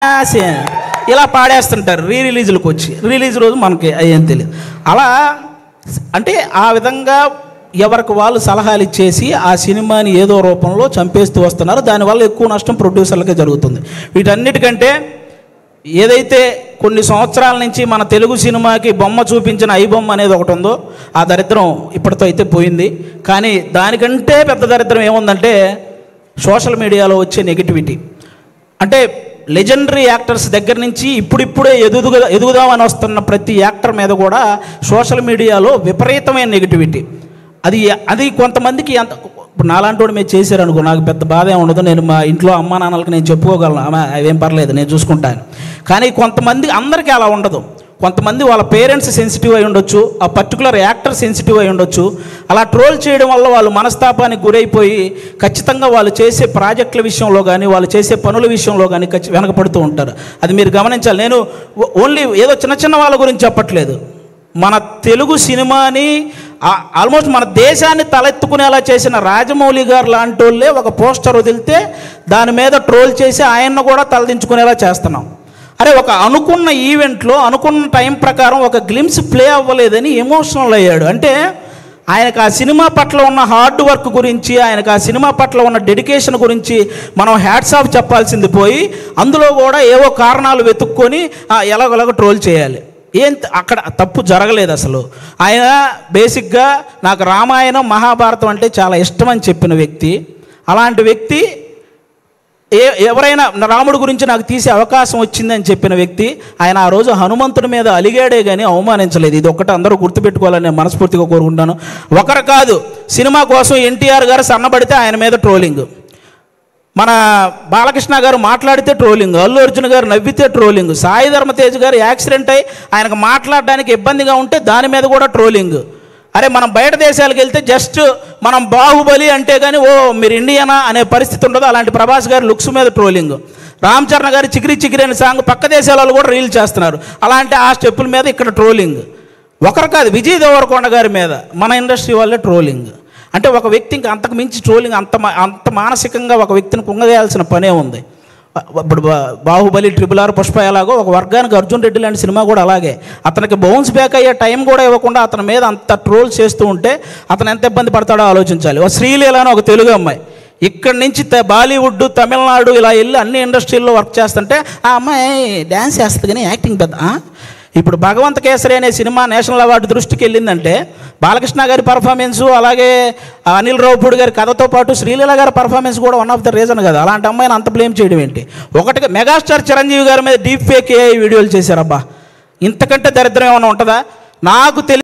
ఇలా పాడేస్తుంటారు రిలీజ్లకు వచ్చి. రిలీజ్ రోజు మనకి ఏం తెలియదు. అలా అంటే ఆ విధంగా ఎవరికి వాళ్ళు సలహాలు ఇచ్చేసి ఆ సినిమాని ఏదో రూపంలో చంపేస్తూ వస్తున్నారు. దానివల్ల ఎక్కువ నష్టం ప్రొడ్యూసర్లకే జరుగుతుంది. వీటన్నిటికంటే ఏదైతే కొన్ని సంవత్సరాల నుంచి మన తెలుగు సినిమాకి బొమ్మ చూపించిన ఐ బొమ్మ అనేది ఒకటి ఉందో ఆ దరిద్రం ఇప్పటితో అయితే పోయింది. కానీ దానికంటే పెద్ద దరిద్రం ఏముందంటే సోషల్ మీడియాలో వచ్చే నెగిటివిటీ. అంటే లెజెండరీ యాక్టర్స్ దగ్గర నుంచి ఇప్పుడిప్పుడే ఎదుగుదామని వస్తున్న ప్రతి యాక్టర్ మీద కూడా సోషల్ మీడియాలో విపరీతమైన నెగిటివిటీ. అది కొంతమందికి అంత ఇప్పుడు నాలాంటి వాడు మీరు చేశారనుకో నాకు పెద్ద బాధ ఏమి ఉండదు. నేను మా ఇంట్లో అమ్మా నాన్నలకు నేను చెప్పుకోగలను, అవేం పర్లేదు నేను చూసుకుంటాను. కానీ కొంతమంది అందరికీ అలా ఉండదు. కొంతమంది వాళ్ళ పేరెంట్స్ సెన్సిటివ్ అయి ఉండొచ్చు, ఆ పర్టికులర్ యాక్టర్ సెన్సిటివ్ అయి ఉండొచ్చు. అలా ట్రోల్ చేయడం వల్ల వాళ్ళు మనస్తాపానికి గురైపోయి ఖచ్చితంగా వాళ్ళు చేసే ప్రాజెక్టుల విషయంలో కానీ వాళ్ళు చేసే పనుల విషయంలో కానీ వెనకపడుతూ ఉంటారు. అది మీరు గమనించాలి. నేను ఓన్లీ ఏదో చిన్న చిన్న వాళ్ళ గురించి చెప్పట్లేదు. మన తెలుగు సినిమాని ఆల్మోస్ట్ మన దేశాన్ని తలెత్తుకునేలా చేసిన రాజమౌళి గారు లాంటి వాళ్ళే ఒక పోస్టర్ వదిలితే దాని మీద ట్రోల్ చేసి ఆయన్ని కూడా తలదించుకునేలా చేస్తున్నాం. అరే ఒక అనుకున్న ఈవెంట్లో అనుకున్న టైం ప్రకారం ఒక గ్లిమ్స్ ప్లే అవ్వలేదని ఎమోషనల్ అయ్యాడు. అంటే ఆయనకు ఆ సినిమా పట్ల ఉన్న హార్డ్ వర్క్ గురించి, ఆయనకు ఆ సినిమా పట్ల ఉన్న డెడికేషన్ గురించి మనం హ్యాట్స్ ఆఫ్ చెప్పాల్సింది పోయి అందులో కూడా ఏవో కారణాలు వెతుక్కొని ఎలాగోలాగ ట్రోల్ చేయాలి. అక్కడ తప్పు జరగలేదు అసలు. ఆయన బేసిక్గా నాకు రామాయణం మహాభారతం అంటే చాలా ఇష్టం అని చెప్పిన వ్యక్తి. అలాంటి వ్యక్తి ఎవరైనా రాముడి గురించి నాకు తీసే అవకాశం వచ్చిందని చెప్పిన వ్యక్తి. ఆయన ఆ రోజు హనుమంతుడి మీద అలిగాడే కానీ అవమానించలేదు. ఇది ఒక్కటి అందరూ గుర్తుపెట్టుకోవాలని నేను మనస్ఫూర్తిగా కోరుకుంటాను. ఒకరు కాదు, సినిమా కోసం ఎన్టీఆర్ గారు సన్నబడితే ఆయన మీద ట్రోలింగ్, మన బాలకృష్ణ గారు మాట్లాడితే ట్రోలింగ్, అల్లు అర్జున్ గారు నవ్వితే ట్రోలింగ్, సాయి ధర్మ తేజ్ గారు యాక్సిడెంట్ అయ్యి ఆయనకు మాట్లాడడానికి ఇబ్బందిగా ఉంటే దాని మీద కూడా ట్రోలింగ్. అరే మనం బయట దేశాలకు వెళ్తే జస్ట్ మనం బాహుబలి అంటే కానీ ఓ మీరు ఇండియనా అనే పరిస్థితి ఉండదు. అలాంటి ప్రభాస్ గారి లుక్స్ మీద ట్రోలింగ్, రామ్ చరణ్ గారి చికిరి చికిరి అనే సాంగ్ పక్క దేశాలలో కూడా రీల్ చేస్తున్నారు. అలాంటి ఆ స్టెప్పుల మీద ఇక్కడ ట్రోలింగ్. ఒకరు కాదు, విజయ్ దేవరకొండ గారి మీద మన ఇండస్ట్రీ వాళ్ళే ట్రోలింగ్. అంటే ఒక వ్యక్తి ఇంకా అంతకు మించి ట్రోలింగ్ అంత మానసికంగా ఒక వ్యక్తిని కుంగదేయాల్సిన పనే ఉంది. ఇప్పుడు బాహుబలి, RRR, పుష్ప ఎలాగో ఒక వర్గానికి అర్జున్ రెడ్డి లాంటి సినిమా కూడా అలాగే. అతనికి బౌన్స్ బ్యాక్ అయ్యే టైం కూడా ఇవ్వకుండా అతని మీద అంత ట్రోల్ చేస్తూ ఉంటే అతను ఎంత ఇబ్బంది పడతాడో ఆలోచించాలి. ఒక శ్రీలీల అని ఒక తెలుగు అమ్మాయి ఇక్కడి నుంచి బాలీవుడ్, తమిళనాడు ఇలా వెళ్ళి అన్ని ఇండస్ట్రీల్లో వర్క్ చేస్తుంటే ఆ అమ్మాయి డ్యాన్స్ చేస్తుంది కానీ యాక్టింగ్ పెద్ద. ఇప్పుడు భగవంత కేసరి అనే సినిమా నేషనల్ అవార్డు దృష్టికి వెళ్ళిందంటే బాలకృష్ణ గారి పర్ఫార్మెన్సు, అలాగే అనిల్ రావుపూడి గారి కథతో పాటు శ్రీలీల గారి పర్ఫార్మెన్స్ కూడా వన్ ఆఫ్ ద రీజన్ కదా. అలాంటి అమ్మాయిని అంత బ్లేమ్ చేయడం ఏంటి? ఒకటిగా మెగాస్టార్ చిరంజీవి గారి మీద డీప్ ఫేక్ AI వీడియోలు చేశారబ్బా. ఇంతకంటే దరిద్రం ఏమైనా ఉంటుందా? నాకు